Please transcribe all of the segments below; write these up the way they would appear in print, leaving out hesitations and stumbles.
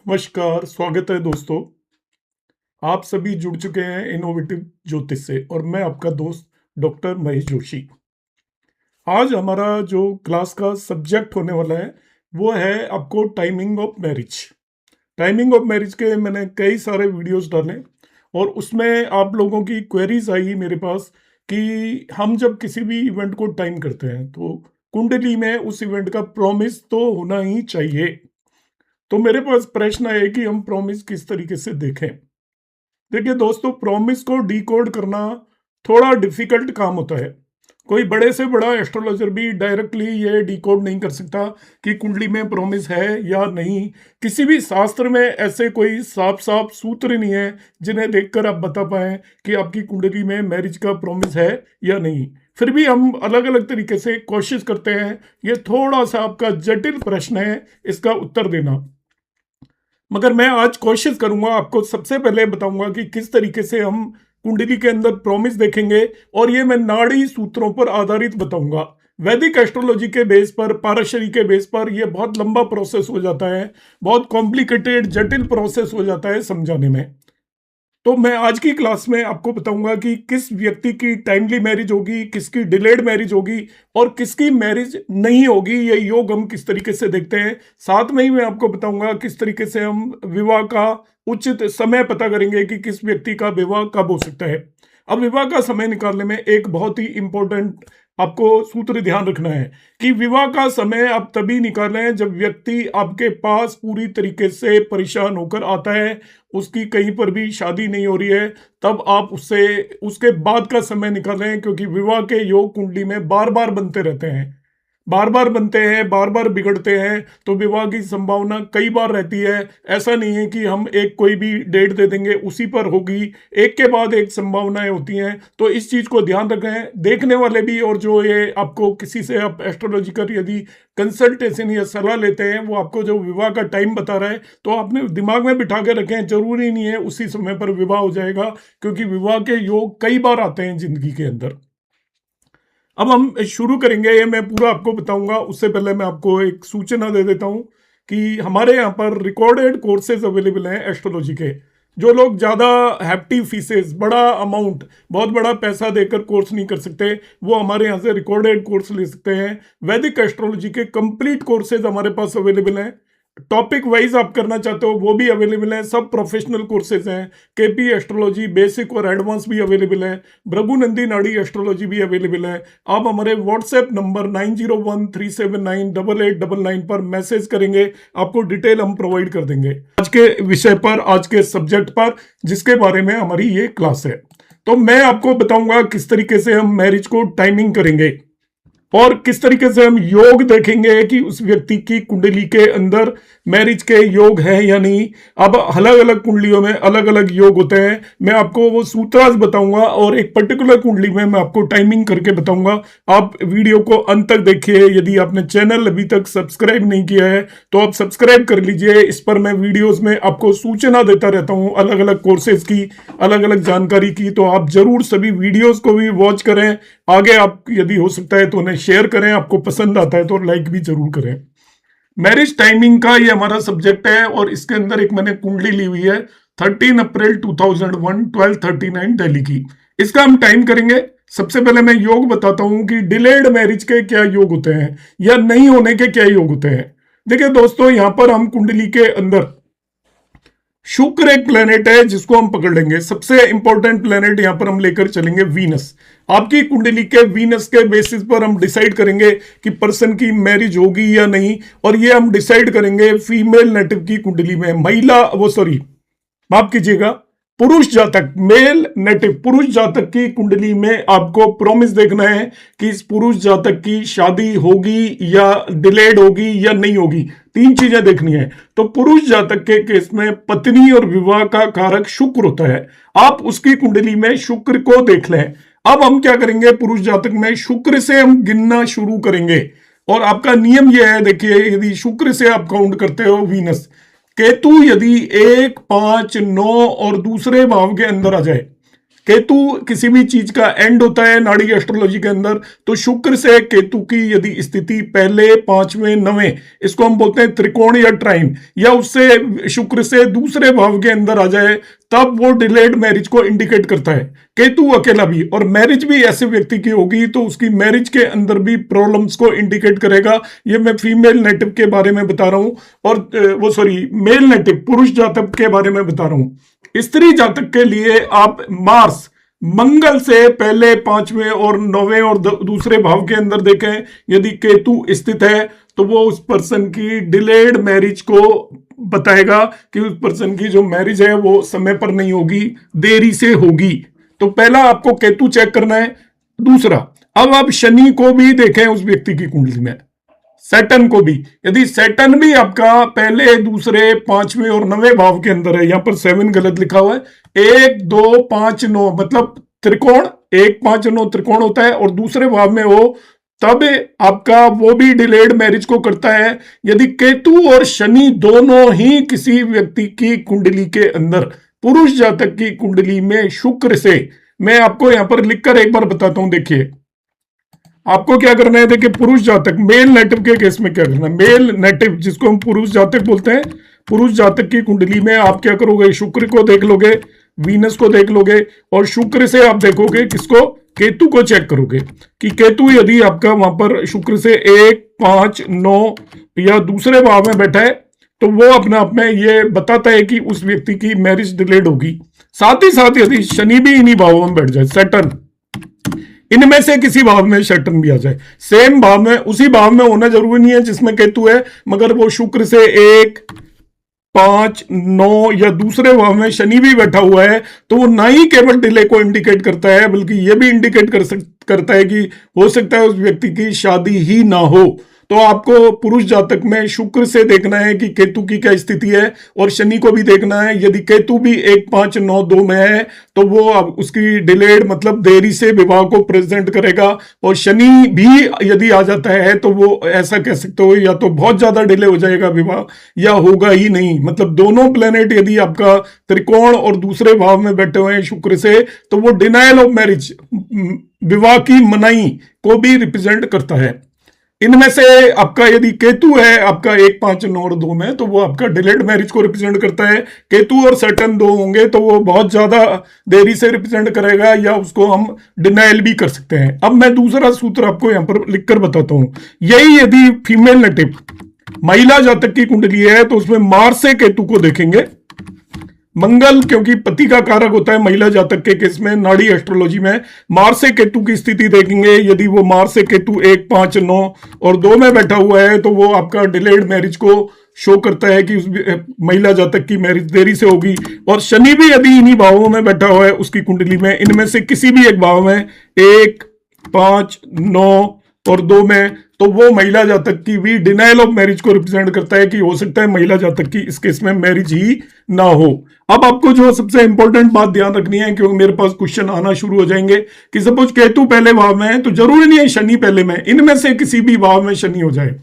नमस्कार, स्वागत है दोस्तों। आप सभी जुड़ चुके हैं इनोवेटिव ज्योतिष से और मैं आपका दोस्त डॉक्टर महेश जोशी। आज हमारा जो क्लास का सब्जेक्ट होने वाला है वो है आपको timing of marriage. Timing of marriage के मैंने कई सारे वीडियोस डाले और उसमें आप लोगों की क्वेरीज आई मेरे पास कि हम जब किसी भी इवेंट को टाइम करते हैं तो कुंडली में उस इवेंट का प्रॉमिस तो होना ही चाहिए। तो मेरे पास प्रश्न है कि हम प्रॉमिस किस तरीके से देखें। देखिए दोस्तों, प्रॉमिस को डिकोड करना थोड़ा डिफिकल्ट काम होता है। कोई बड़े से बड़ा एस्ट्रोलॉजर भी डायरेक्टली ये डिकोड नहीं कर सकता कि कुंडली में प्रॉमिस है या नहीं। किसी भी शास्त्र में ऐसे कोई साफ साफ सूत्र नहीं है जिन्हें देखकर आप बता पाए कि आपकी कुंडली में मैरिज का प्रॉमिस है या नहीं। फिर भी हम अलग अलग तरीके से कोशिश करते हैं। ये थोड़ा सा आपका जटिल प्रश्न है इसका उत्तर देना, मगर मैं आज कोशिश करूंगा। आपको सबसे पहले बताऊंगा कि किस तरीके से हम कुंडली के अंदर प्रॉमिस देखेंगे और ये मैं नाड़ी सूत्रों पर आधारित बताऊंगा। वैदिक एस्ट्रोलॉजी के बेस पर, पारशरी के बेस पर यह बहुत लंबा प्रोसेस हो जाता है, बहुत कॉम्प्लिकेटेड जटिल प्रोसेस हो जाता है समझाने में। तो मैं आज की क्लास में आपको बताऊंगा कि किस व्यक्ति की टाइमली मैरिज होगी, किसकी डिलेड मैरिज होगी और किसकी मैरिज नहीं होगी। ये योग हम किस तरीके से देखते हैं। साथ में ही मैं आपको बताऊंगा किस तरीके से हम विवाह का उचित समय पता करेंगे कि किस व्यक्ति का विवाह कब हो सकता है। अब विवाह का समय निकालने में एक बहुत ही इंपॉर्टेंट आपको सूत्र ध्यान रखना है कि विवाह का समय आप तभी निकालें जब व्यक्ति आपके पास पूरी तरीके से परेशान होकर आता है, उसकी कहीं पर भी शादी नहीं हो रही है, तब आप उससे उसके बाद का समय निकालें। क्योंकि विवाह के योग कुंडली में बार बार बनते रहते हैं, बार बार बनते हैं, बार बार बिगड़ते हैं, तो विवाह की संभावना कई बार रहती है। ऐसा नहीं है कि हम एक कोई भी डेट दे देंगे उसी पर होगी, एक के बाद एक संभावनाएं होती हैं। तो इस चीज को ध्यान रखें देखने वाले भी, और जो ये आपको किसी से आप एस्ट्रोलॉजिकल यदि कंसल्टेशन या सलाह लेते हैं वो आपको जो विवाह का टाइम बता रहा है तो आपने दिमाग में बिठा के रखें, जरूरी नहीं है उसी समय पर विवाह हो जाएगा, क्योंकि विवाह के योग कई बार आते हैं जिंदगी के अंदर। अब हम शुरू करेंगे, ये मैं पूरा आपको बताऊंगा। उससे पहले मैं आपको एक सूचना दे देता हूं कि हमारे यहाँ पर रिकॉर्डेड कोर्सेज अवेलेबल हैं एस्ट्रोलॉजी के। जो लोग ज़्यादा हैप्टी फीसेस, बड़ा अमाउंट, बहुत बड़ा पैसा देकर कोर्स नहीं कर सकते, वो हमारे यहाँ से रिकॉर्डेड कोर्स ले सकते हैं। वैदिक एस्ट्रोलॉजी के कंप्लीट कोर्सेज हमारे पास अवेलेबल हैं। टॉपिक वाइज आप करना चाहते हो वो भी अवेलेबल है। सब प्रोफेशनल कोर्सेज हैं। केपी एस्ट्रोलॉजी बेसिक और एडवांस भी अवेलेबल है। भृगुनंदी नाड़ी एस्ट्रोलॉजी भी अवेलेबल है। आप हमारे व्हाट्सएप नंबर 9013798899 पर मैसेज करेंगे, आपको डिटेल हम प्रोवाइड कर देंगे आज के विषय पर, आज के सब्जेक्ट पर जिसके बारे में हमारी ये क्लास है। तो मैं आपको बताऊंगा किस तरीके से हम मैरिज को टाइमिंग करेंगे और किस तरीके से हम योग देखेंगे कि उस व्यक्ति की कुंडली के अंदर मैरिज के योग हैं या नहीं। अब अलग अलग कुंडलियों में अलग अलग योग होते हैं, मैं आपको वो सूत्रास बताऊंगा और एक पर्टिकुलर कुंडली में मैं आपको टाइमिंग करके बताऊंगा। आप वीडियो को अंत तक देखिए। यदि आपने चैनल अभी तक सब्सक्राइब नहीं किया है तो आप सब्सक्राइब कर लीजिए। इस पर मैं वीडियोज में आपको सूचना देता रहता हूँ अलग अलग कोर्सेज की, अलग अलग जानकारी की। तो आप जरूर सभी वीडियोज को भी वॉच करें। आगे आप यदि हो सकता है तो उन्हें शेयर करें, आपको पसंद आता है तो लाइक भी जरूर करें। मैरिज टाइमिंग का ये हमारा सब्जेक्ट है और इसके अंदर एक मैंने कुंडली ली हुई है 13 अप्रैल 2001 12:39 दिल्ली की। इसका हम टाइम करेंगे। सबसे पहले मैं योग बताता हूं कि डिलेड मैरिज के क्या योग होते हैं या नहीं होने के क्या योग होते हैं। देखिए दोस्तों, यहां पर हम कुंडली के अंदर शुक्र एक प्लेनेट है जिसको हम पकड़ लेंगे। सबसे इंपॉर्टेंट प्लेनेट यहां पर हम लेकर चलेंगे वीनस। आपकी कुंडली के वीनस के बेसिस पर हम डिसाइड करेंगे कि पर्सन की मैरिज होगी या नहीं, और ये हम डिसाइड करेंगे फीमेल नेटिव की कुंडली में। माफ कीजिएगा, पुरुष जातक, मेल नेटिव पुरुष जातक की कुंडली में आपको प्रॉमिस देखना है कि इस पुरुष जातक की शादी होगी या डिलेड होगी या नहीं होगी। तीन चीजें देखनी है। तो पुरुष जातक के केस में पत्नी और विवाह का कारक शुक्र होता है। आप उसकी कुंडली में शुक्र को देख लें। अब हम क्या करेंगे, पुरुष जातक में शुक्र से हम गिनना शुरू करेंगे और आपका नियम यह है, देखिए, यदि शुक्र से आप काउंट करते हो वीनस, केतु यदि 1, 5, 9 और दूसरे भाव के अंदर आ जाए, केतु किसी भी चीज का एंड होता है नाड़ी एस्ट्रोलॉजी के अंदर, तो शुक्र से केतु की यदि स्थिति पहले, पांचवें, नवें, इसको हम बोलते हैं त्रिकोण या ट्राइन, या उससे शुक्र से दूसरे भाव के अंदर आ जाए, तब वो डिलेड मैरिज को इंडिकेट करता है। केतु अकेला भी, और मैरिज भी ऐसे व्यक्ति की होगी तो उसकी मैरिज के अंदर भी प्रॉब्लम्स को इंडिकेट करेगा। ये मैं फीमेल नेटिव के बारे में बता रहा हूं, और वो सॉरी मेल नेटिव पुरुष जातक के बारे में बता रहा हूं। स्त्री जातक के लिए आप मार्स मंगल से पहले, पांचवें और नौवें और दूसरे भाव के अंदर देखें, यदि केतु स्थित है तो वो उस पर्सन की डिलेड मैरिज को बताएगा कि उस पर्सन की जो मैरिज है वो समय पर नहीं होगी, देरी से होगी। तो पहला आपको केतु चेक करना है। दूसरा, अब आप शनि को भी देखें उस व्यक्ति की कुंडली में, सैटर्न को भी। यदि सैटर्न भी आपका पहले, दूसरे, पांचवें और नवे भाव के अंदर है, यहां पर 7 गलत लिखा हुआ है, 1 2 5 9 मतलब त्रिकोण, 1 5 9 त्रिकोण होता है, और दूसरे भाव में हो, तब आपका वो भी डिलेड मैरिज को करता है। यदि केतु और शनि दोनों ही किसी व्यक्ति की कुंडली के अंदर, पुरुष जातक की कुंडली में शुक्र से, मैं आपको यहां पर लिखकर एक बार बताता हूं, देखिए आपको क्या करना है। देखिए पुरुष जातक, मेल नेटिव के केस में क्या करना है, मेल नेटिव जिसको हम पुरुष जातक बोलते हैं, पुरुष जातक की कुंडली में आप क्या करोगे, शुक्र को देख लोगे, वीनस को देख लोगे, और शुक्र से आप देखोगे किसको, केतु को चेक करोगे कि केतु यदि आपका वहां पर शुक्र से 1 5 9 या दूसरे भाव में बैठा है, तो वो अपने आप में ये बताता है कि उस व्यक्ति की मैरिज डिलेड होगी। साथ ही साथ यदि शनि भी इन्हीं भावों में बैठ जाए, सैटर्न, इनमें से किसी भाव में सैटर्न भी आ जाए, सेम भाव में, उसी भाव में होना जरूरी नहीं है जिसमें केतु है, मगर वो शुक्र से 1 5 9 या दूसरे भाव में शनि भी बैठा हुआ है, तो वो ना ही केवल डिले को इंडिकेट करता है, बल्कि ये भी इंडिकेट करता है कि हो सकता है उस व्यक्ति की शादी ही ना हो। तो आपको पुरुष जातक में शुक्र से देखना है कि केतु की क्या स्थिति है, और शनि को भी देखना है। यदि केतु भी 1 5 9 2 में है, तो वो अब उसकी डिलेड मतलब देरी से विवाह को प्रेजेंट करेगा, और शनि भी यदि आ जाता है तो वो ऐसा कह सकते हो, या तो बहुत ज्यादा डिले हो जाएगा विवाह, या होगा ही नहीं। मतलब दोनों प्लेनेट यदि आपका त्रिकोण और दूसरे भाव में बैठे हुए हैं शुक्र से, तो वो डिनायल ऑफ मैरिज, विवाह की मनाही को भी रिप्रेजेंट करता है। इनमें से आपका यदि केतु है आपका 1 5 9 और 2 में, तो वो आपका डिलेड मैरिज को रिप्रेजेंट करता है। केतु और सैटर्न 2 होंगे तो वो बहुत ज्यादा देरी से रिप्रेजेंट करेगा, या उसको हम डिनाइल भी कर सकते हैं। अब मैं दूसरा सूत्र आपको यहां पर लिखकर बताता हूं। यही यदि फीमेल नेटिव महिला जातक की कुंडली है, तो उसमें मार्स से केतु को देखेंगे। मंगल क्योंकि पति का कारक होता है महिला जातक के केस में, नाड़ी एस्ट्रोलॉजी में मार्स से केतु की स्थिति देखेंगे। यदि वो मार्स से केतु 1 5 9 और 2 में बैठा हुआ है, तो वो आपका डिलेड मैरिज को शो करता है कि उस महिला जातक की मैरिज देरी से होगी। और शनि भी यदि इन्हीं भावों में बैठा हुआ है उसकी कुंडली में, इनमें से किसी भी एक भाव में 1 5 9 और 2 में, तो वो महिला जातक की भी डिनाइल ऑफ मैरिज को रिप्रेजेंट करता है कि हो सकता है महिला जातक की इस केस में मैरिज ही ना हो। अब आपको जो सबसे इंपॉर्टेंट बात ध्यान रखनी है, क्योंकि मेरे पास क्वेश्चन आना शुरू हो जाएंगे कि सपोज केतु पहले भाव में है, तो जरूरी नहीं है शनि पहले में, इनमें से किसी भी भाव में शनि हो जाए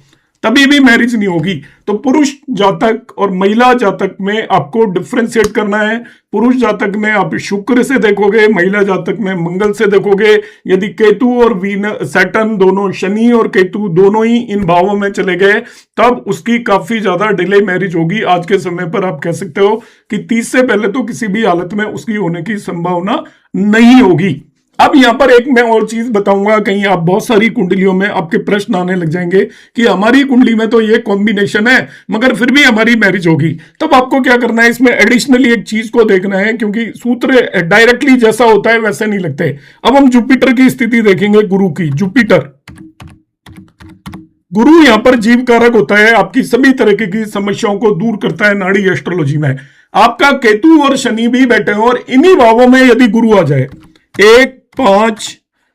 तभी भी मैरिज नहीं होगी। तो पुरुष जातक और महिला जातक में आपको डिफ्रेंशिएट करना है। पुरुष जातक में आप शुक्र से देखोगे, महिला जातक में मंगल से देखोगे। यदि केतु और सैटर्न दोनों, शनि और केतु दोनों ही इन भावों में चले गए, तब उसकी काफी ज्यादा डिले मैरिज होगी। आज के समय पर आप कह सकते हो कि 30 से पहले तो किसी भी हालत में उसकी होने की संभावना नहीं होगी। अब यहां पर एक मैं और चीज बताऊंगा, कहीं आप बहुत सारी कुंडलियों में आपके प्रश्न आने लग जाएंगे कि हमारी कुंडली में तो ये कॉम्बिनेशन है मगर फिर भी हमारी मैरिज होगी। तब आपको क्या करना है, इसमें एडिशनली एक चीज को देखना है, क्योंकि सूत्र डायरेक्टली जैसा होता है वैसे नहीं लगते। अब हम जुपिटर की स्थिति देखेंगे, गुरु की। जुपिटर, गुरु यहां पर जीव कारक होता है, आपकी सभी तरह की समस्याओं को दूर करता है नाड़ी एस्ट्रोलॉजी में। आपका केतु और शनि भी बैठे हो और इन्हीं भावों में यदि गुरु आ जाए, 1 5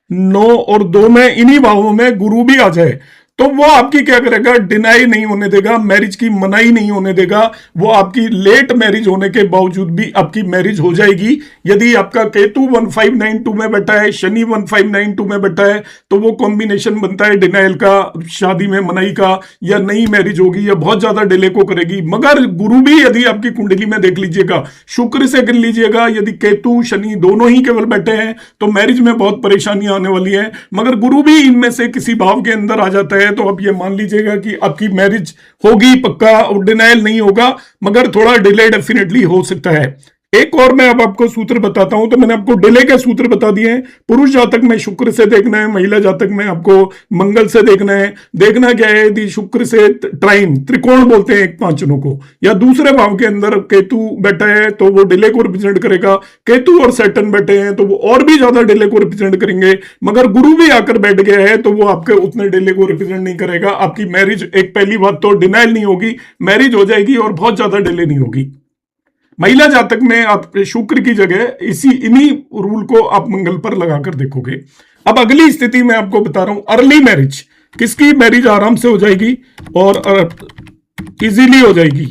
9 और 2 में इन्हीं भावों में गुरु भी आ जाए, तो वो आपकी क्या करेगा, डिनाई नहीं होने देगा, मैरिज की मनाही नहीं होने देगा। वो आपकी लेट मैरिज होने के बावजूद भी आपकी मैरिज हो जाएगी। यदि आपका केतु 1592 में बैठा है, शनि 1592 में बैठा है, तो वो कॉम्बिनेशन बनता है डिनाइल का, शादी में मनाही का, या नई मैरिज होगी या बहुत ज्यादा डिले को करेगी। मगर गुरु भी यदि आपकी कुंडली में देख लीजिएगा, शुक्र से कर लीजिएगा, यदि केतु शनि दोनों ही केवल बैठे हैं तो मैरिज में बहुत परेशानियां आने वाली है। मगर गुरु भी इनमें से किसी भाव के अंदर आ जाता है तो आप ये मान लीजिएगा कि आपकी मैरिज होगी पक्का, और डिनाइल नहीं होगा, मगर थोड़ा डिले डेफिनेटली हो सकता है। एक और मैं अब आपको सूत्र बताता हूं। तो मैंने आपको डिले के सूत्र बता दिए हैं। पुरुष जातक में शुक्र से देखना है, महिला जातक में आपको मंगल से देखना है। देखना क्या है, यदि शुक्र से ट्राइन, त्रिकोण बोलते हैं एक पांचनों को, या दूसरे भाव के अंदर केतु बैठा है तो वो डिले को रिप्रेजेंट करेगा। केतु और सैटर्न बैठे हैं तो वो और भी ज्यादा डिले को रिप्रेजेंट करेंगे। मगर गुरु भी आकर बैठ गया है तो वो आपके उतने डिले को रिप्रेजेंट नहीं करेगा। आपकी मैरिज, एक पहली बात तो डिनाइल नहीं होगी, मैरिज हो जाएगी और बहुत ज्यादा डिले नहीं होगी। महिला जातक में आप शुक्र की जगह इन्हीं रूल को आप मंगल पर लगाकर देखोगे। अब अगली स्थिति में आपको बता रहा हूं, अर्ली मैरिज। किसकी मैरिज आराम से हो जाएगी और इजीली हो जाएगी।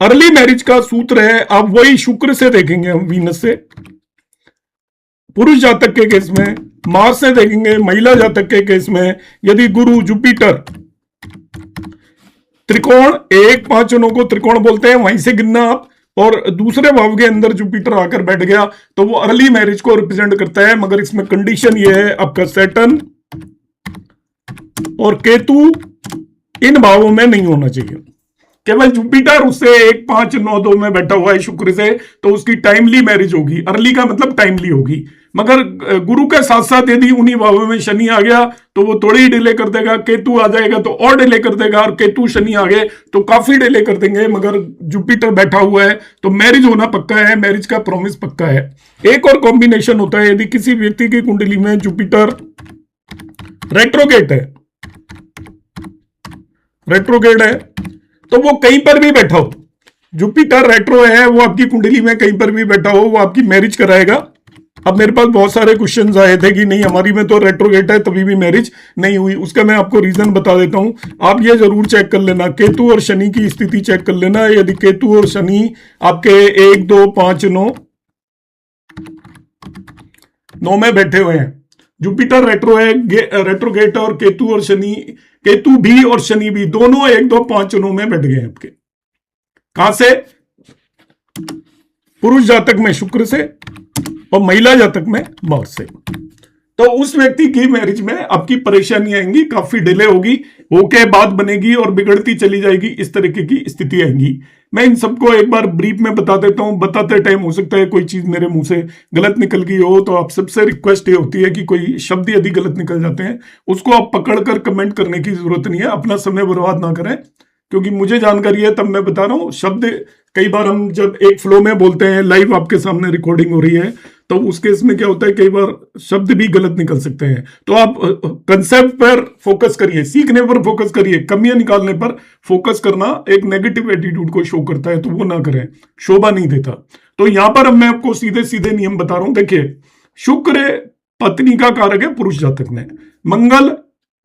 अर्ली मैरिज का सूत्र है, आप वही शुक्र से देखेंगे, हम वीनस से। पुरुष जातक के केस में मार्स से देखेंगे। महिला जातक के केस में यदि गुरु जुपिटर, त्रिकोण, एक पांचनों को त्रिकोण बोलते हैं, वहीं से गिनना आप, और दूसरे भाव के अंदर जुपिटर आकर बैठ गया तो वो अर्ली मैरिज को रिप्रेजेंट करता है। मगर इसमें कंडीशन ये है, आपका सैटर्न और केतु इन भावों में नहीं होना चाहिए। केवल जुपिटर उससे 1 5 9 2 में बैठा हुआ है शुक्र से, तो उसकी टाइमली मैरिज होगी। अर्ली का मतलब टाइमली होगी। मगर गुरु के साथ साथ यदि उन्हीं भावों में शनि आ गया तो वो थोड़ी ही डिले कर देगा। केतु आ जाएगा तो और डिले कर देगा, और केतु शनि आ गए तो काफी डिले कर देंगे। मगर जुपिटर बैठा हुआ है तो मैरिज होना पक्का है, मैरिज का प्रॉमिस पक्का है। एक और कॉम्बिनेशन होता है, यदि किसी व्यक्ति की कुंडली में जुपिटर रेट्रोगेट है, रेट्रोगेट है, तो वो कहीं पर भी बैठा हो, जुपिटर रेट्रो है, वो आपकी कुंडली में कहीं पर भी बैठा हो, वो आपकी मैरिज कराएगा। अब मेरे पास बहुत सारे क्वेश्चंस आए थे कि नहीं हमारी में तो रेट्रोगेट है तभी भी मैरिज नहीं हुई। उसका मैं आपको रीजन बता देता हूं। आप ये जरूर चेक कर लेना, केतु और शनि की स्थिति चेक कर लेना। यदि केतु और शनि आपके 1 2 5 9 में बैठे हुए हैं, जुपिटर रेट्रो है, रेट्रोगेट, और केतु और शनि, केतु भी और शनि भी दोनों 1 2 5 9 में बैठ गए हैं आपके। कहां से? पुरुष जातक में शुक्र से और महिला जातक में मार्स से। तो उस व्यक्ति की मैरिज में आपकी परेशानी आएंगी, काफी डिले होगी, होके बाद बनेगी और बिगड़ती चली जाएगी, इस तरीके की स्थिति आएंगी। मैं इन सबको एक बार ब्रीफ में बता देता हूं। बताते टाइम हो सकता है कोई चीज मेरे मुंह से गलत निकल गई हो, तो आप सबसे रिक्वेस्ट ये होती है कि कोई शब्द यदि गलत निकल जाते हैं उसको आप पकड़कर कमेंट करने की जरूरत नहीं है। अपना समय बर्बाद ना करें, क्योंकि मुझे जानकारी है तब मैं बता रहा हूं। शब्द कई बार हम जब एक फ्लो में बोलते हैं, लाइव आपके सामने रिकॉर्डिंग हो रही है, तो उस केस में क्या होता है, कई बार शब्द भी गलत निकल सकते हैं। तो आप कंसेप्ट पर फोकस करिए, सीखने पर फोकस करिए। कमियां निकालने पर फोकस करना एक नेगेटिव एटीट्यूड को शो करता है, तो वो ना करें, शोभा नहीं देता। तो यहां पर अब मैं आपको सीधे सीधे नियम बता रहा हूं। देखिए, शुक्र पत्नी का कारक है पुरुष जातक में, मंगल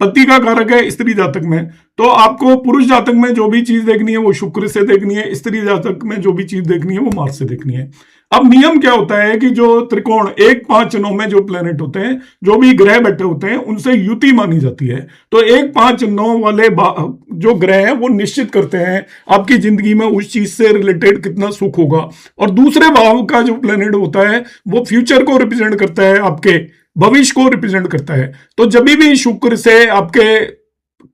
पति का कारक है स्त्री जातक में। तो आपको पुरुष जातक में जो भी चीज देखनी है वो शुक्र से देखनी है, स्त्री जातक में जो भी चीज देखनी है वो मार्स से देखनी है। अब नियम क्या होता है कि जो त्रिकोण 1 5 9 में जो प्लेनेट होते हैं, जो भी ग्रह बैठे होते हैं, उनसे युति मानी जाती है। तो 1 5 9 वाले जो ग्रह हैं वो निश्चित करते हैं आपकी जिंदगी में उस चीज से रिलेटेड कितना सुख होगा। और दूसरे भाव का जो प्लेनेट होता है वो फ्यूचर को रिप्रेजेंट करता है, आपके भविष्य को रिप्रेजेंट करता है। तो जब भी शुक्र से आपके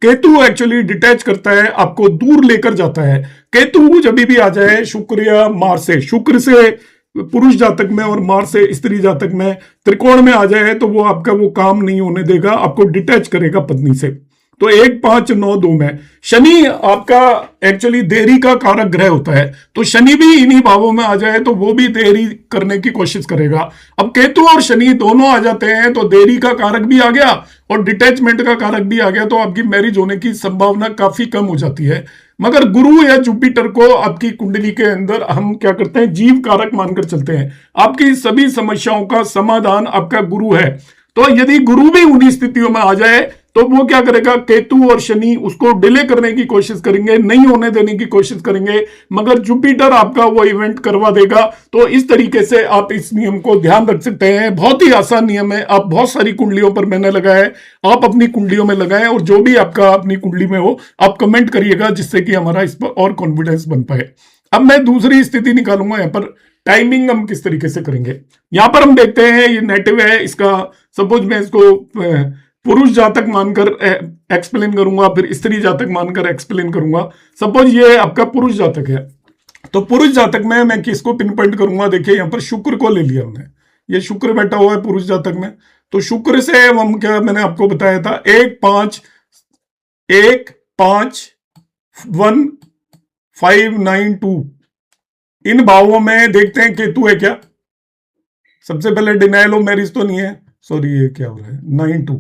केतु एक्चुअली डिटैच करता है, आपको दूर लेकर जाता है। केतु जब भी आ जाए शुक्र या मार्स से, शुक्र से पुरुष जातक में और मार्स से स्त्री जातक में त्रिकोण में आ जाए, तो वो आपका वो काम नहीं होने देगा, आपको डिटैच करेगा पत्नी से। तो 1 5 9 2 में शनि आपका एक्चुअली देरी का कारक ग्रह होता है, तो शनि भी इन्हीं भावों में आ जाए तो वो भी देरी करने की कोशिश करेगा। अब केतु और शनि दोनों आ जाते हैं तो देरी का कारक भी आ गया और डिटैचमेंट का कारक भी आ गया, तो आपकी मैरिज होने की संभावना काफी कम हो जाती है। मगर गुरु या जुपिटर को आपकी कुंडली के अंदर हम क्या करते हैं, जीव कारक मानकर चलते हैं। आपकी सभी समस्याओं का समाधान आपका गुरु है। तो यदि गुरु भी उन्हीं स्थितियों में आ जाए तो वो क्या करेगा, केतु और शनि उसको डिले करने की कोशिश करेंगे, नहीं होने देने की कोशिश करेंगे, मगर जुपिटर आपका वो इवेंट करवा देगा। तो इस तरीके से आप इस नियम को ध्यान रख सकते हैं। बहुत ही आसान नियम है, आप बहुत सारी कुंडलियों पर मैंने लगाया है, आप अपनी कुंडलियों में लगाएं और जो भी आपका अपनी कुंडली में हो आप कमेंट करिएगा, जिससे कि हमारा इस पर और कॉन्फिडेंस बन पाए। अब मैं दूसरी स्थिति निकालूंगा, यहां पर टाइमिंग हम किस तरीके से करेंगे। यहां पर हम देखते हैं ये नेटिव है, इसका सपोज मैं इसको पुरुष जातक मानकर एक्सप्लेन करूंगा, फिर स्त्री जातक मानकर एक्सप्लेन करूंगा। सपोज ये आपका पुरुष जातक है, तो पुरुष जातक में मैं किसको पिन पॉइंट करूंगा, देखिए यहां पर शुक्र को ले लिया हमने, ये शुक्र बैठा हुआ है पुरुष जातक में। तो शुक्र से हम क्या, मैंने आपको बताया था 1 5 1 5 9 2 इन भावों में देखते हैं केतु है क्या। सबसे पहले डिनाइल ऑफ मैरिज तो नहीं है, सॉरी ये क्या हो रहा है 9 2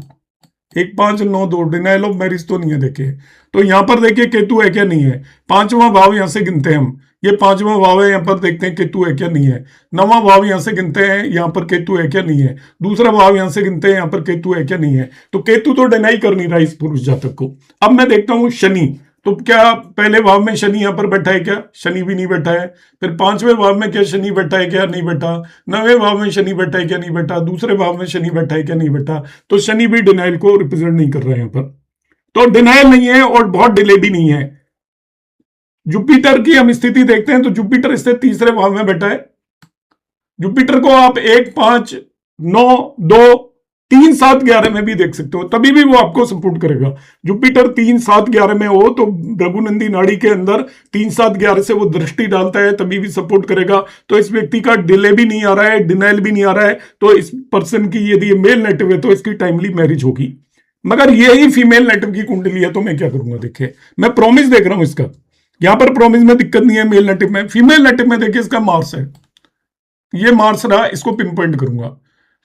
1 5 9 2 डिनाइल ऑफ मैरिज तो नहीं है। देखिए तो यहां पर देखिए केतु है क्या, नहीं है। पांचवा भाव यहां से गिनते हैं हम, ये पांचवा भाव है, यहां पर देखते हैं केतु है क्या, नहीं है। नवा भाव यहां से गिनते हैं, यहां पर केतु है क्या, नहीं है। दूसरा भाव यहां से गिनते हैं, यहां पर केतु है क्या, नहीं है। तो केतु तो डिनाई कर नहीं रहा इस पुरुष जातक को। अब मैं देखता हूं शनि, तो क्या पहले भाव में शनि यहां पर बैठा है क्या, शनि भी नहीं बैठा है। फिर पांचवें भाव में क्या शनि बैठा है क्या, नहीं बैठा। नवे भाव में शनि बैठा है क्या, नहीं बैठा। दूसरे भाव में शनि बैठा है क्या, नहीं बैठा। तो शनि भी डिनाइल को रिप्रेजेंट नहीं कर रहा है यहां पर, तो डिनाइल नहीं है और बहुत डिले भी नहीं है। जुपिटर की हम स्थिति देखते हैं, तो जुपिटर इससे तीसरे भाव में बैठा है। जुपिटर को आप 1 5 9 2 3 7 11 में भी देख सकते हो, तभी भी वो आपको सपोर्ट करेगा। जुपिटर 3 7 11 में हो तो भृगुनंदी नाड़ी के अंदर 3 7 11 से वो दृष्टि डालता है, तभी भी सपोर्ट करेगा। तो इस व्यक्ति का डिले भी नहीं आ रहा है, डिनाइल भी नहीं आ रहा है। तो इस पर्सन की यदि मेल नेटिव है तो इसकी टाइमली मैरिज होगी। मगर यही फीमेल नेटिव की कुंडली है, तो मैं क्या करूंगा, देखिए मैं प्रोमिस देख रहा हूं इसका, यहां पर प्रोमिस में दिक्कत नहीं है मेल नेटिव में। फीमेल नेटिव में देखिए इसका मार्स है, ये मार्स रहा, इसको पिन पॉइंट करूंगा।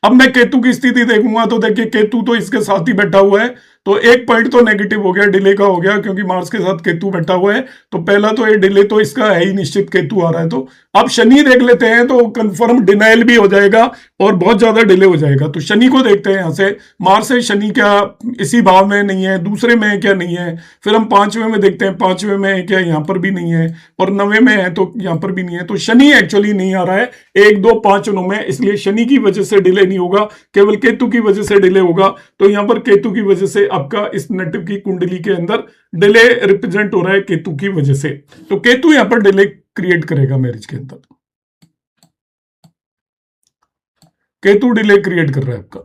अब मैं केतु की स्थिति देखूंगा, तो देखिए केतु तो इसके साथ ही बैठा हुआ है, तो एक पॉइंट तो नेगेटिव हो गया, डिले का हो गया, क्योंकि मार्स के साथ केतु बैठा हुआ है। तो पहला तो ये डिले तो इसका है ही निश्चित, केतु आ रहा है। तो अब शनि देख लेते हैं, तो कंफर्म डिनाइल भी हो जाएगा और बहुत ज्यादा डिले हो जाएगा। तो शनि को देखते हैं, यहां से मार्स है, शनि क्या इसी भाव में नहीं है, दूसरे में है क्या, नहीं है। फिर हम पांचवें में देखते हैं, पांचवें में है क्या, यहां पर भी नहीं है। और नवे में है तो यहां पर भी नहीं है। तो शनि एक्चुअली नहीं आ रहा है 1 2 5 9 में, इसलिए शनि की वजह से डिले नहीं होगा, केवल केतु की वजह से डिले होगा। तो यहां पर केतु की वजह से आपका इस नेटिव की कुंडली के अंदर डिले रिप्रेजेंट हो रहा है केतु की वजह से। तो केतु यहां पर डिले क्रिएट करेगा मैरिज के अंदर, केतु डिले क्रिएट कर रहा है आपका।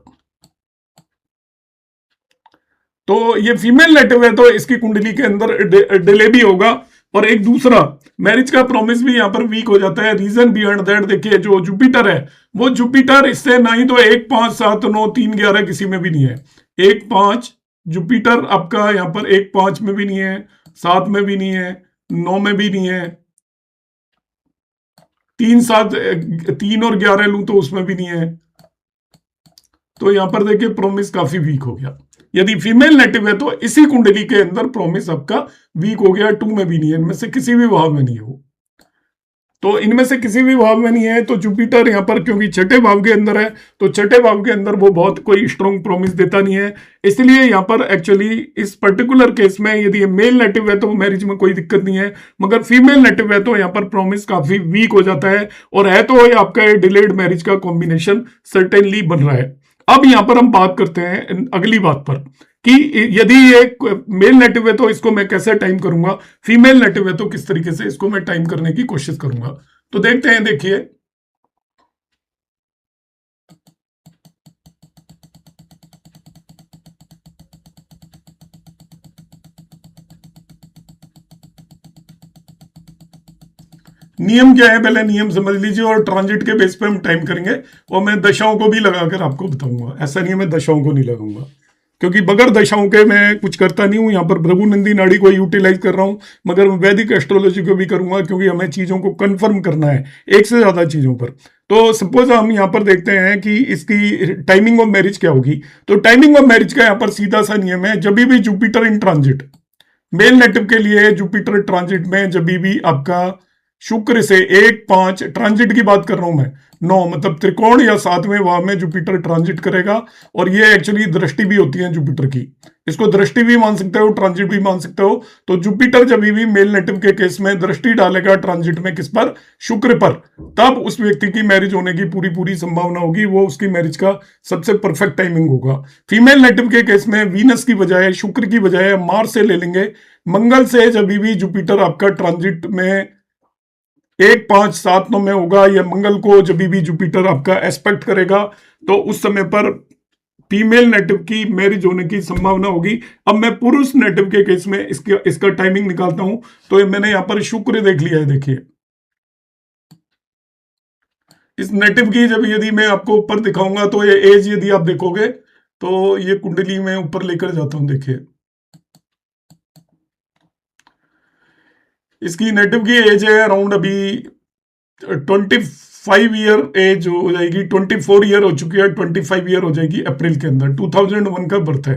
तो ये फीमेल नेटिव है, तो इसकी कुंडली के अंदर डिले भी होगा। और एक दूसरा मैरिज का प्रॉमिस भी यहां पर वीक हो जाता है। रीजन बिहाइंड दैट देखिए, जो जुपिटर है वो जुपिटर इससे ना ही तो 1 5 7 9 3 11 किसी में भी नहीं है। 1 5 जुपिटर आपका यहां पर 1 5 में भी नहीं है, 7 में भी नहीं है, 9 में भी नहीं है। 3 7 3 और 11 लूं तो उसमें भी नहीं है। तो यहां पर देखिए प्रॉमिस काफी वीक हो गया। यदि फीमेल नेटिव है तो इसी कुंडली के अंदर प्रॉमिस आपका वीक हो गया, 2 में भी नहीं है, इनमें से किसी भी भाव में नहीं है वो। तो इनमें से किसी भी भाव में नहीं है, तो जुपिटर यहां पर क्योंकि छठे भाव के अंदर है, तो छठे भाव के अंदर वो बहुत कोई स्ट्रॉन्ग प्रॉमिस देता नहीं है। इसलिए यहां पर एक्चुअली इस पर्टिकुलर केस में यदि ये मेल नेटिव है तो मैरिज में कोई दिक्कत नहीं है, मगर फीमेल नेटिव है तो यहां पर प्रॉमिस काफी वीक हो जाता है। और है तो ये आपका डिलेड मैरिज का कॉम्बिनेशन सर्टेनली बन रहा है। अब यहां पर हम बात करते हैं अगली बात पर कि यदि ये मेल नेटिव है तो इसको मैं कैसे टाइम करूंगा, फीमेल नेटिव है तो किस तरीके से इसको मैं टाइम करने की कोशिश करूंगा। तो देखते हैं, देखिए नियम क्या है, पहले नियम समझ लीजिए और ट्रांजिट के बेस पे हम टाइम करेंगे। और मैं दशाओं को भी लगाकर आपको बताऊंगा, ऐसा नहीं है मैं दशाओं को नहीं लगाऊंगा, क्योंकि बगैर दशाओं के मैं कुछ करता नहीं हूं। यहाँ पर भृगुनंदी नाड़ी को यूटिलाइज कर रहा हूं, मगर वैदिक एस्ट्रोलॉजी को भी करूंगा, क्योंकि हमें चीजों को कंफर्म करना है एक से ज्यादा चीजों पर। तो सपोज हम यहाँ पर देखते हैं कि इसकी टाइमिंग ऑफ मैरिज क्या होगी। तो टाइमिंग ऑफ मैरिज का यहाँ पर सीधा सा नियम है, जब भी Jupiter in transit, male native के लिए जुपिटर ट्रांजिट में जब भी आपका शुक्र से 1-5 ट्रांजिट की बात कर रहा हूं मैं, 9 मतलब त्रिकोण या 7वें भाव में जुपिटर ट्रांजिट करेगा। और ये एक्चुअली दृष्टि भी होती है जुपिटर की, इसको दृष्टि भी मान सकते हो, ट्रांजिट भी मान सकते हो। तो जुपिटर जब भी मेल नेटिव के केस में दृष्टि डालेगा ट्रांजिट में किस पर, शुक्र पर, तब उस व्यक्ति की मैरिज होने की पूरी पूरी संभावना होगी, वो उसकी मैरिज का सबसे परफेक्ट टाइमिंग होगा। फीमेल नेटिव के केस में वीनस की बजाय, शुक्र की बजाय मार्स से ले लेंगे। मंगल से जब भी जुपिटर आपका ट्रांजिट में 1-5-7-9 में होगा, या मंगल को जब भी जुपिटर आपका एस्पेक्ट करेगा, तो उस समय पर फीमेल नेटिव की मैरिज होने की संभावना होगी। अब मैं पुरुष नेटिव के केस में इसका टाइमिंग निकालता हूं। तो मैंने यहां पर शुक्र देख लिया है, देखिए इस नेटिव की जब यदि मैं आपको ऊपर दिखाऊंगा तो ये एज यदि आप देखोगे तो ये कुंडली में ऊपर लेकर जाता हूं, देखिए इसकी नेटिव की एज है अराउंड अभी 25 ईयर एज हो जाएगी, 24 ईयर हो चुकी है, 25 ईयर हो जाएगी अप्रैल के अंदर। 2001 का बर्थ है,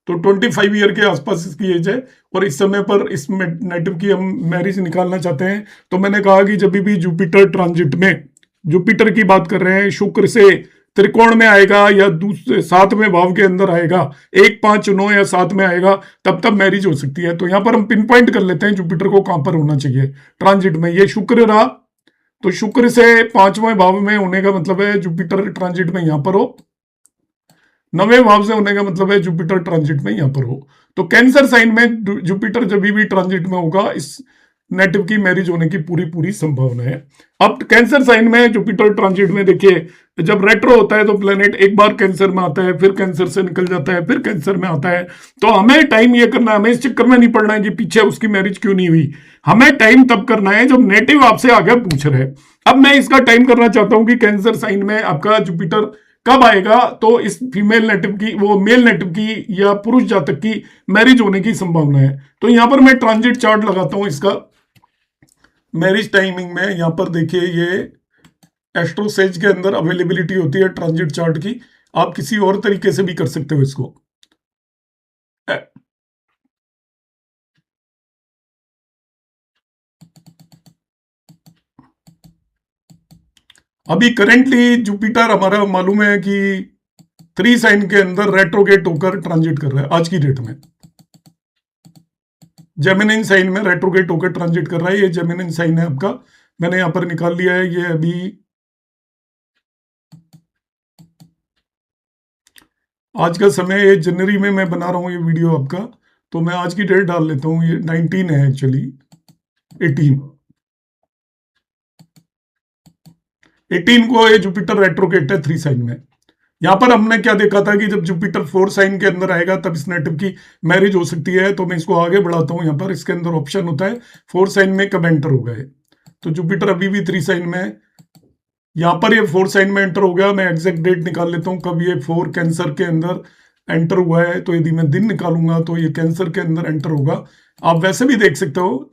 तो 25 ईयर के आसपास इसकी एज है। और इस समय पर इस नेटिव की हम मैरिज निकालना चाहते हैं। तो मैंने कहा कि जब भी जुपिटर ट्रांजिट में, जुपिटर की बात कर रहे हैं, शुक्र से त्रिकोण में आएगा या दूसरे 7वें भाव के अंदर आएगा, 1-5-9 या 7 में आएगा, तब तब मैरिज हो सकती है। तो यहां पर हम पिन पॉइंट कर लेते हैं जुपिटर को कहां पर होना चाहिए ट्रांजिट में। ये शुक्र रहा, तो शुक्र से 5वें भाव में होने का मतलब है जुपिटर ट्रांजिट में यहां पर हो, 9वें भाव से होने का मतलब है जुपिटर ट्रांजिट में यहां पर हो। तो कैंसर साइन में जुपिटर जब भी ट्रांजिट में होगा, इस नेटिव की मैरिज होने की पूरी पूरी संभावना है। अब कैंसर साइन में जुपिटर ट्रांजिट में देखिए, जब रेट्रो होता है तो प्लेनेट एक बार कैंसर में आता है, फिर कैंसर से निकल जाता है, फिर कैंसर में आता है। तो हमें टाइम ये करना है, हमें इस चक्कर में नहीं पड़ना है कि पीछे उसकी मैरिज क्यों नहीं हुई। हमें टाइम तब करना है जब नेटिव आपसे आगे पूछ रहे हैं। अब मैं इसका टाइम करना चाहता हूं कि कैंसर साइन में आपका जुपिटर कब आएगा, तो इस फीमेल नेटिव की, वो मेल नेटिव की या पुरुष जातक की मैरिज होने की संभावना है। तो यहां पर मैं ट्रांजिट चार्ट लगाता हूं इसका मैरिज टाइमिंग में। यहां पर देखिए ये एस्ट्रोसेज के अंदर अवेलेबिलिटी होती है ट्रांजिट चार्ट की, आप किसी और तरीके से भी कर सकते हो इसको। अभी करेंटली जुपिटर हमारा मालूम है कि 3 साइन के अंदर रेट्रोगेट होकर ट्रांजिट कर रहा है आज की डेट में। जेमिनी साइन में रेट्रोगेट होकर ट्रांजिट कर रहा है, ये जेमिनी साइन है आपका, मैंने यहां पर निकाल लिया है। ये अभी आज का समय, ये जनवरी में मैं बना रहा हूं ये वीडियो आपका, तो मैं आज की डेट डाल लेता हूं, ये 19 है एक्चुअली, 18 को ये जुपिटर रेट्रोगेट है 3 साइन में। यहां पर हमने क्या देखा था कि जब जुपिटर 4 साइन के अंदर आएगा तब इस नेटिव की मैरिज हो सकती है। तो मैं इसको आगे बढ़ाता हूं, यहां पर इसके अंदर ऑप्शन होता है 4 साइन में कब एंटर हो गए। तो जुपिटर अभी भी 3 साइन में है, यहां पर ये 4 साइन में एंटर हो गया। मैं एग्जैक्ट डेट निकाल लेता हूं कब ये 4 कैंसर के अंदर एंटर हुआ है। तो यदि मैं दिन निकालूंगा तो ये कैंसर के अंदर एंटर होगा। आप वैसे भी देख सकते हो,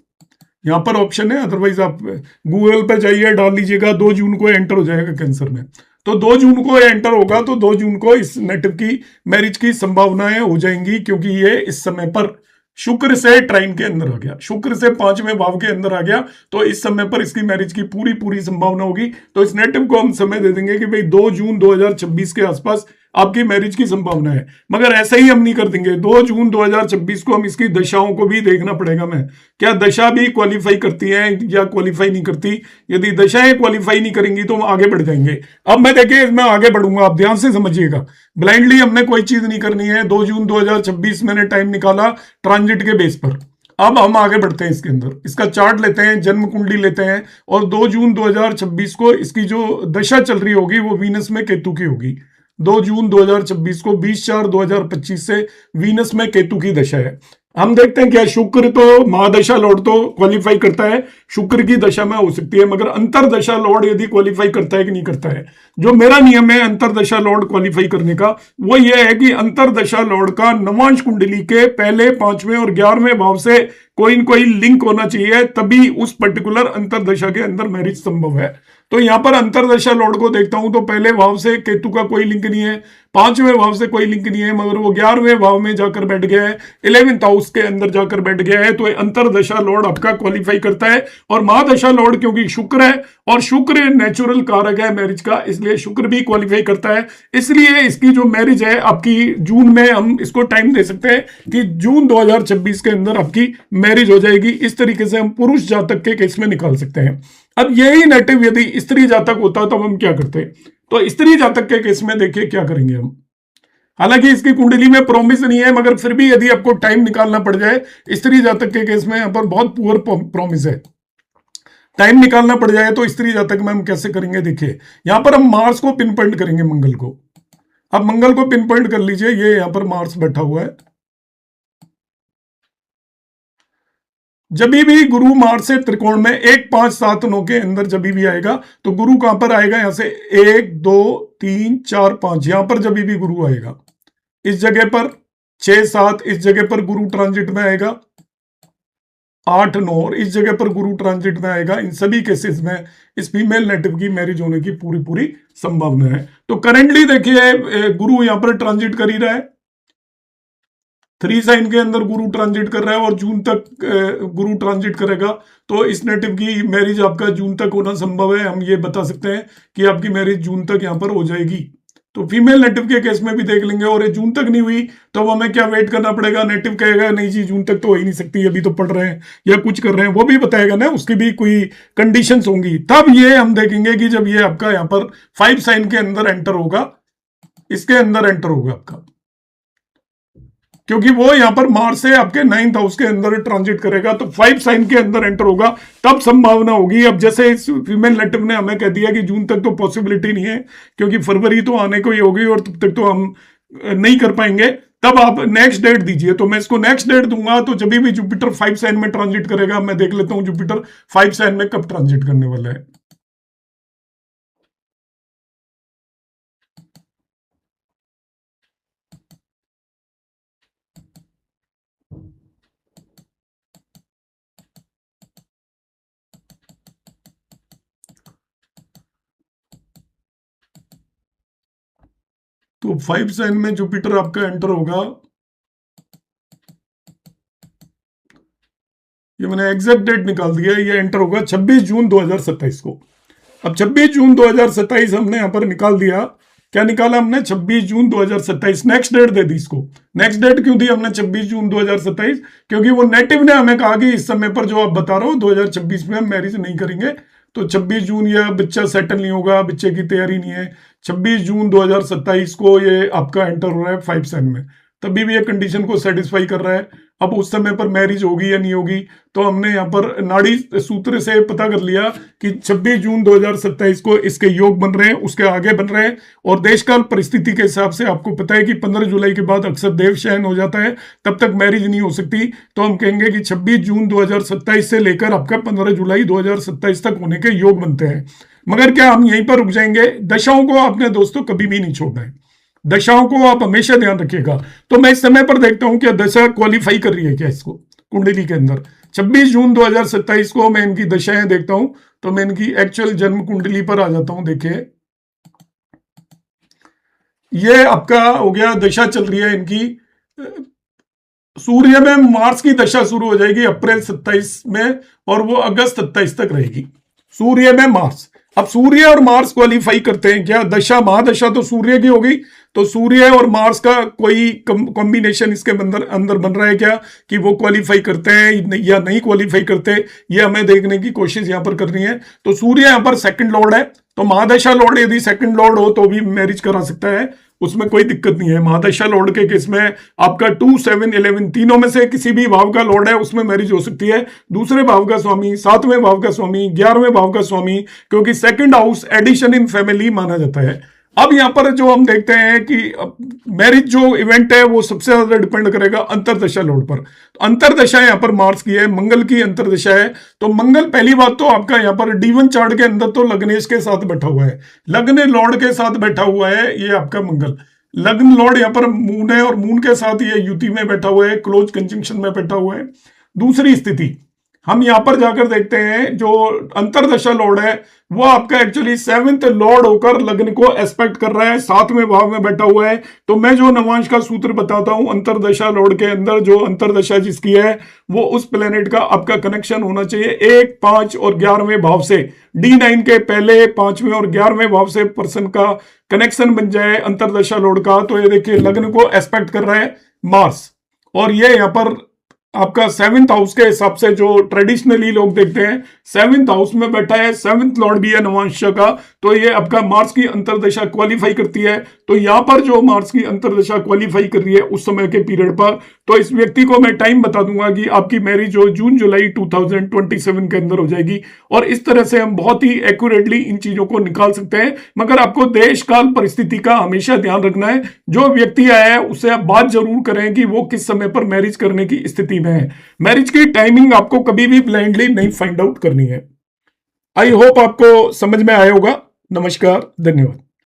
यहां पर ऑप्शन है, अदरवाइज आप गूगल पर जाइए, डाल लीजिएगा 2 जून को एंटर हो जाएगा कैंसर में। तो 2 जून को एंटर होगा, तो 2 जून को इस नेटिव की मैरिज की संभावनाएं हो जाएंगी, क्योंकि ये इस समय पर शुक्र से ट्राइन के अंदर आ गया, शुक्र से 5वें भाव के अंदर आ गया। तो इस समय पर इसकी मैरिज की पूरी पूरी संभावना होगी। तो इस नेटिव को हम समय दे देंगे कि भाई 2 जून 2026 के आसपास आपकी मैरिज की संभावना है। मगर ऐसे ही हम नहीं कर देंगे, 2 जून 2026 को हम इसकी दशाओं को भी देखना पड़ेगा। मैं क्या दशा भी क्वालिफाई करती है या क्वालिफाई नहीं करती। यदि दशाएं क्वालिफाई नहीं करेंगी तो हम आगे बढ़ जाएंगे। अब मैं देखिए, मैं आगे बढ़ूंगा, आप ध्यान से समझिएगा, ब्लाइंडली हमने कोई चीज नहीं करनी है। 2 जून 2026 मैंने टाइम निकाला ट्रांजिट के बेस पर। अब हम आगे बढ़ते हैं, इसके अंदर इसका चार्ट लेते हैं, जन्म कुंडली लेते हैं, और 2 जून 2026 को इसकी जो दशा चल रही होगी वो वीनस में केतु की होगी। 2 जून 2026 को 20/4/2025 से वीनस में केतु की दशा है। हम देखते हैं क्या शुक्र तो महादशा लॉर्ड तो क्वालिफाई करता है, शुक्र की दशा में हो सकती है, मगर अंतरदशा लॉर्ड यदि क्वालिफाई करता है कि नहीं करता है। जो मेरा नियम है अंतरदशा लॉर्ड क्वालिफाई करने का, वो ये है कि अंतरदशा लॉर्ड का नवांश कुंडली के पहले 5वें और 11वें भाव से कोई न कोई लिंक होना चाहिए, तभी उस पर्टिकुलर अंतरदशा के अंदर मैरिज संभव है। तो यहां पर अंतरदशा लॉर्ड को देखता हूं तो पहले भाव से केतु का कोई लिंक नहीं है, 5वें भाव से कोई लिंक नहीं है, मगर वो 11वें भाव में जाकर बैठ गया है, 11th हाउस के अंदर जाकर बैठ गया है, तो अंतरदशा लॉर्ड आपका क्वालिफाई करता है। और महादशा लॉर्ड क्योंकि शुक्र है, और शुक्र नेचुरल कारक है मैरिज का, इसलिए शुक्र भी क्वालिफाई करता है। इसलिए इसकी जो मैरिज है आपकी जून में, हम इसको टाइम दे सकते हैं कि जून 2026 के अंदर आपकी मैरिज हो जाएगी। इस तरीके से हम पुरुष जातक के केस में निकाल सकते हैं। अब यही नेटिव यदि स्त्री जातक होता तो हम क्या करते? तो स्त्री जातक के केस में देखिए क्या करेंगे हम। हालांकि इसकी कुंडली में प्रॉमिस नहीं है, मगर फिर भी यदि आपको टाइम निकालना पड़ जाए, स्त्री जातक के केस में यहां पर बहुत पुअर प्रॉमिस है, टाइम निकालना पड़ जाए, तो स्त्री जातक में हम कैसे करेंगे? देखिए यहां पर हम मार्स को पिन पॉइंट करेंगे, मंगल को। अब मंगल को पिन पॉइंट कर लीजिए, ये यहां पर मार्स बैठा हुआ है। जब भी गुरु मार्स से त्रिकोण में 1 5 7 9 के अंदर जब भी आएगा, तो गुरु कहां पर आएगा? यहां से 1 2 3 4 5, यहां पर जब भी गुरु आएगा, इस जगह पर 6 7, इस जगह पर गुरु ट्रांजिट में आएगा 8 9, और इस जगह पर गुरु ट्रांजिट में आएगा। इन सभी केसेस में इस फीमेल नेटिव की मैरिज होने की पूरी पूरी संभावना है। तो करेंटली देखिए गुरु यहां पर ट्रांजिट कर ही रहा है, 3 साइन के अंदर गुरु ट्रांजिट कर रहा है, और जून तक गुरु ट्रांजिट करेगा। तो इस नेटिव की मैरिज आपका जून तक होना संभव है। हम ये बता सकते हैं कि आपकी मैरिज जून तक यहां पर हो जाएगी। तो फीमेल नेटिव के केस में भी देख लेंगे, और ये जून तक नहीं हुई तो अब हमें क्या वेट करना पड़ेगा? नेटिव कहेगा नहीं जी जून तक तो हो ही नहीं सकती, अभी तो पढ़ रहे हैं या कुछ कर रहे हैं, वो भी बताएगा ना, उसकी भी कोई कंडीशंस होंगी। तब ये हम देखेंगे कि जब ये आपका यहाँ पर 5 साइन के अंदर एंटर होगा, इसके अंदर एंटर होगा आपका, क्योंकि वो यहां पर मार्स से आपके 9th हाउस के अंदर ट्रांजिट करेगा, तो 5 साइन के अंदर एंटर होगा, तब संभावना होगी। अब जैसे इस फीमेल नेटिव ने हमें कह दिया कि जून तक तो पॉसिबिलिटी नहीं है, क्योंकि फरवरी तो आने को ही होगी और तब तक तो हम नहीं कर पाएंगे, तब आप नेक्स्ट डेट दीजिए। तो मैं इसको नेक्स्ट डेट दूंगा। तो जब भी जुपिटर 5 साइन में ट्रांजिट करेगा, मैं देख लेता हूं जुपिटर 5 साइन में कब ट्रांजिट करने वाला है। तो 5 साइन में जुपिटर आपका एंटर होगा, ये मैंने एग्जैक्ट डेट निकाल दिया, ये एंटर होगा 26 जून 2027 को। अब 26 जून 2027 हमने यहां पर निकाल दिया। क्या निकाला हमने? 26 जून 2027। नेक्स्ट डेट दे दी इसको। नेक्स्ट डेट क्यों दी हमने 26 जून 2027? क्योंकि वो नेटिव ने हमें कहा कि इस समय पर जो आप बता रहा हो 2026 में हम मैरिज नहीं करेंगे, तो 26 जून यह बच्चा सेटल नहीं होगा, बच्चे की तैयारी नहीं है। 26 जून 2027 को ये आपका एंटर हो रहा है 5 साइन में, तभी भी ये कंडीशन को सेटिस्फाई कर रहा है। अब उस समय पर मैरिज होगी या नहीं होगी, तो हमने यहाँ पर नाड़ी सूत्र से पता कर लिया कि 26 जून 2027 को इसके योग बन रहे हैं, उसके आगे बन रहे हैं। और देशकाल परिस्थिति के हिसाब से आपको पता है कि 15 जुलाई के बाद अक्सर देव शयन हो जाता है, तब तक मैरिज नहीं हो सकती। तो हम कहेंगे कि 26 जून 2027 से लेकर आपका 15 जुलाई 2027 तक होने के योग बनते हैं। मगर क्या हम यहीं पर रुक जाएंगे? दशाओं को आपने दोस्तों कभी भी नहीं छोड़ना है, दशाओं को आप हमेशा ध्यान रखिएगा। तो मैं इस समय पर देखता हूं कि दशा क्वालिफाई कर रही है क्या इसको कुंडली के अंदर। 26 जून 2027 को मैं इनकी दशाएं देखता हूं, तो मैं इनकी एक्चुअल जन्म कुंडली पर आ जाता हूं। देखिए ये आपका हो गया, दशा चल रही है इनकी। सूर्य में मार्स की दशा शुरू हो जाएगी अप्रैल 27 में, और वो अगस्त 27 तक रहेगी। सूर्य में मार्स, अब सूर्य और मार्स क्वालिफाई करते हैं क्या? दशा महादशा तो सूर्य की होगी, तो सूर्य और मार्स का कोई कॉम्बिनेशन इसके अंदर बन रहा है क्या कि वो क्वालिफाई करते हैं या नहीं क्वालिफाई करते? ये हमें देखने की कोशिश यहां पर करनी है। तो सूर्य यहां पर सेकंड लॉर्ड है, तो महादशा लॉर्ड यदि सेकंड लॉर्ड हो तो भी मैरिज करा सकता है, उसमें कोई दिक्कत नहीं है। महादशा लॉर्ड के केस में आपका 2 7 11 तीनों में से किसी भी भाव का लॉर्ड है, उसमें मैरिज हो सकती है। दूसरे भाव का स्वामी, 7वें भाव का स्वामी, 11वें भाव का स्वामी, क्योंकि second house addition in family माना जाता है। अब यहां पर जो हम देखते हैं कि मैरिज जो इवेंट है वो सबसे ज्यादा डिपेंड करेगा अंतरदशा लॉर्ड पर। तो अंतरदशा यहां पर मार्स की है, मंगल की अंतरदशा है। तो मंगल पहली बात तो आपका यहां पर D1 चार्ट के अंदर तो लग्नेश के साथ बैठा हुआ है, लग्न लॉर्ड के साथ बैठा हुआ है ये आपका मंगल। लग्न लॉर्ड यहां पर मून है, और मून के साथ ये युति में बैठा हुआ है, क्लोज कंजंक्शन में बैठा हुआ है। दूसरी स्थिति हम यहां पर जाकर देखते हैं जो अंतरदशा लॉर्ड है वो आपका एक्चुअली 7th लॉर्ड होकर लग्न को एस्पेक्ट कर रहा है, 7वें भाव में बैठा हुआ है। तो मैं जो नवांश का सूत्र बताता हूं अंतरदशा लॉर्ड के अंदर, जो अंतरदशा जिसकी है वो उस प्लेनेट का आपका कनेक्शन होना चाहिए 1, 5 और 11वें भाव से। D9 के पहले 5वें और 11वें भाव से पर्सन का कनेक्शन बन जाए अंतरदशा लॉर्ड का, तो ये देखिए लग्न को एस्पेक्ट कर रहा है मार्स, और ये यहां पर आपका 7th हाउस के हिसाब से जो ट्रेडिशनली लोग देखते हैं 7th हाउस में बैठा है, 7th लॉर्ड भी है नवांश का, तो ये आपका मार्स की अंतरदशा क्वालिफाई करती है। तो यहां पर जो मार्स की अंतरदशा क्वालिफाई कर रही है उस समय के पीरियड पर, तो इस व्यक्ति को मैं टाइम बता दूंगा कि आपकी मैरिज जो जून जुलाई 2027 के अंदर हो जाएगी। और इस तरह से हम बहुत ही एक्यूरेटली इन चीजों को निकाल सकते हैं, मगर आपको देश काल परिस्थिति का हमेशा ध्यान रखना है। जो व्यक्ति आया है उससे आप बात जरूर करें कि वो किस समय पर मैरिज करने की स्थिति में है। मैरिज की टाइमिंग आपको कभी भी ब्लाइंडली नहीं फाइंड आउट करनी है। आई होप आपको समझ में आया होगा। नमस्कार, धन्यवाद।